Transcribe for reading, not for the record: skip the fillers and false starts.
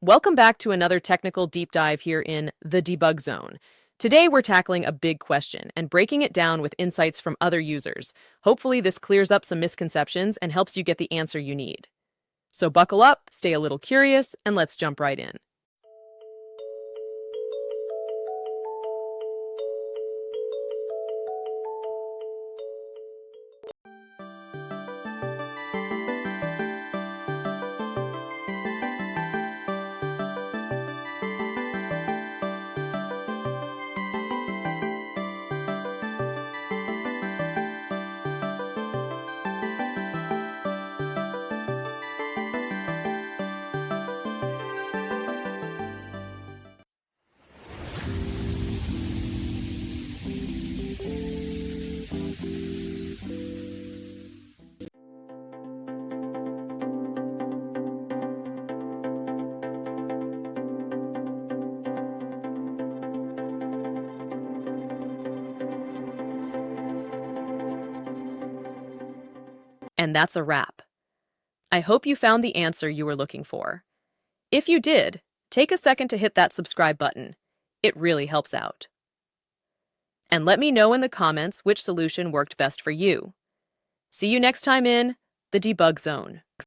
Welcome back to another technical deep dive here in the debug zone. Today we're tackling a big question and breaking it down with insights from other users. Hopefully this clears up some misconceptions and helps you get the answer you need. So buckle up, stay a little curious, and let's jump right in. And that's a wrap. I hope you found the answer you were looking for. If you did, take a second to hit that subscribe button. It really helps out. And let me know in the comments which solution worked best for you. See you next time in the debug zone.